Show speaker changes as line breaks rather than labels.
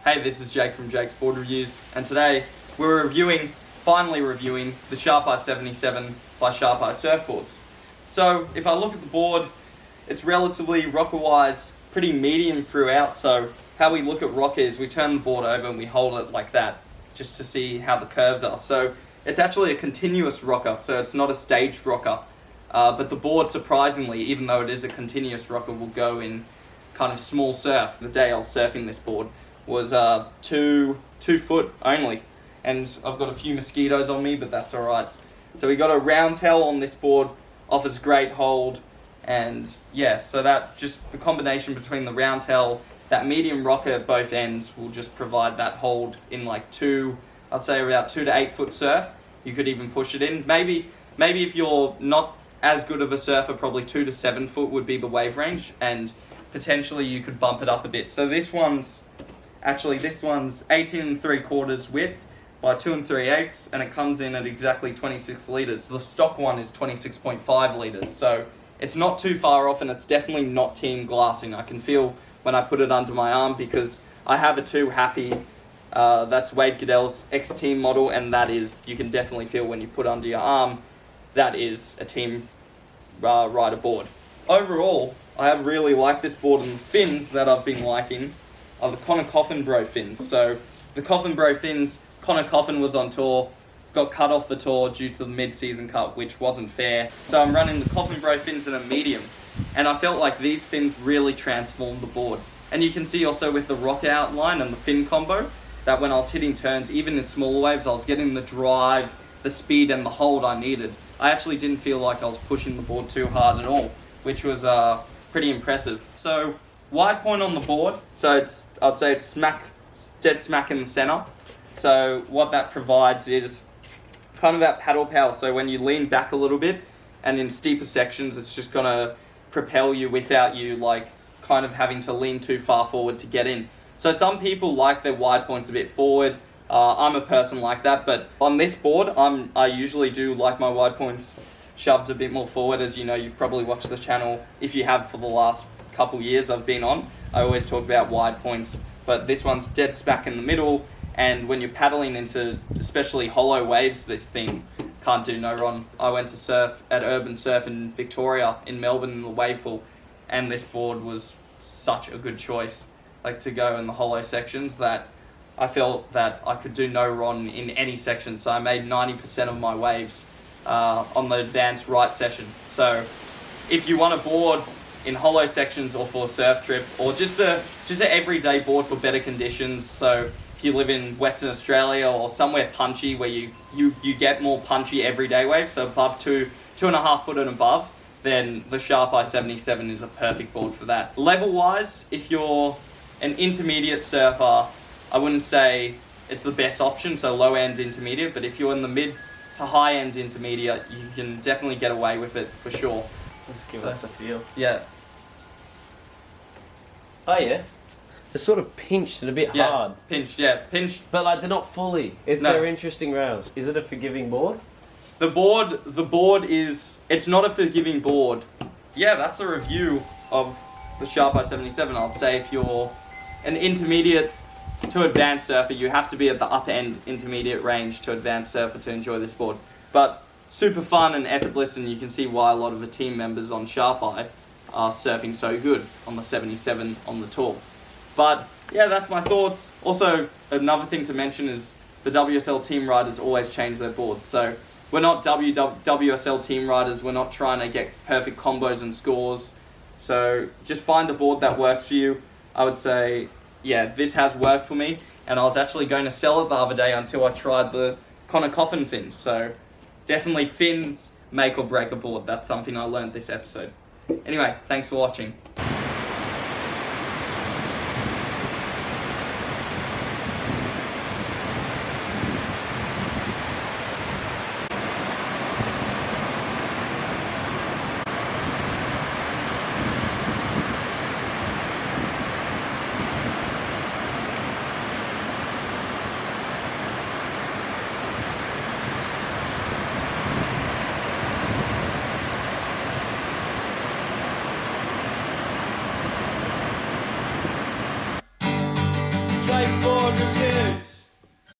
Hey, this is Jake from Jake's Board Reviews, and today we're finally reviewing the Sharpeye 77 by Sharpeye Surfboards. So, if I look at the board, it's relatively rocker-wise pretty medium throughout, so how we look at rocker is we turn the board over and we hold it like that, just to see how the curves are. So, it's actually a continuous rocker, so it's not a staged rocker, but the board, surprisingly, even though it is a continuous rocker, will go in kind of small surf. The day I was surfing this board was 2 foot only, and I've got a few mosquitoes on me, but that's alright. So we got a round tail on this board, offers great hold, and yeah, so that just the combination between the round tail, that medium rocker at both ends will just provide that hold in like I'd say about 2 to 8 foot surf. You could even push it in. Maybe if you're not as good of a surfer, probably 2 to 7 foot would be the wave range, and potentially you could bump it up a bit. So this one's 18 3/4 width by 2 3/8, and it comes in at exactly 26 litres. The stock one is 26.5 litres, so it's not too far off, and it's definitely not team glassing. I can feel when I put it under my arm because I have a 2 Happy. That's Wade Goodell's X-Team model, and that is, you can definitely feel when you put under your arm, that is a team rider board. Overall, I have really liked this board, and the fins that I've been liking are the Coffin Bro fins. So the Coffin Bro fins, Coffin was on tour, got cut off the tour due to the mid-season cut, which wasn't fair. So I'm running the Coffin Bro fins in a medium, and I felt like these fins really transformed the board. And you can see also with the rock outline and the fin combo, that when I was hitting turns, even in smaller waves, I was getting the drive, the speed, and the hold I needed. I actually didn't feel like I was pushing the board too hard at all, which was pretty impressive. So, wide point on the board, so I'd say it's dead smack in the center. So what that provides is kind of that paddle power. So when you lean back a little bit, and in steeper sections, it's just gonna propel you without you like kind of having to lean too far forward to get in. So some people like their wide points a bit forward. I'm a person like that, but on this board, I usually do like my wide points shoved a bit more forward. As you know, you've probably watched the channel. If you have for the last couple years I've been on, I always talk about wide points, but this one's dead smack in the middle, and when you're paddling into especially hollow waves, this thing can't do no wrong. I went to surf at Urban Surf in Victoria, in Melbourne, in the wave pool, and this board was such a good choice, like to go in the hollow sections, that I felt that I could do no wrong in any section. So I made 90% of my waves on the advanced right session. So if you want a board in hollow sections or for a surf trip, or just an everyday board for better conditions, so if you live in Western Australia or somewhere punchy where you get more punchy everyday waves, so above 2.5 foot and above, then the Sharpeye 77 is a perfect board for that. Level wise, if you're an intermediate surfer, I wouldn't say it's the best option, so low end intermediate, but if you're in the mid to high end intermediate, you can definitely get away with it for sure.
Let's give us a feel.
Yeah.
Oh yeah. They're sort of pinched and a bit hard.
Pinched.
But like they're not fully. They're interesting rounds. Is it a forgiving board?
The board is, it's not a forgiving board. Yeah, that's a review of the Sharpeye 77. I'd say if you're an intermediate to advanced surfer, you have to be at the upper end intermediate range to advanced surfer to enjoy this board. But super fun and effortless, and you can see why a lot of the team members on Sharpeye are surfing so good on the 77 on the tour. But yeah, that's my thoughts. Also, another thing to mention is the WSL team riders always change their boards. So we're not WSL team riders. We're not trying to get perfect combos and scores. So just find a board that works for you. I would say, yeah, this has worked for me, and I was actually going to sell it the other day until I tried the Coffin fins. So definitely fins make or break a board. That's something I learned this episode. Anyway, thanks for watching. Surfboard reviews.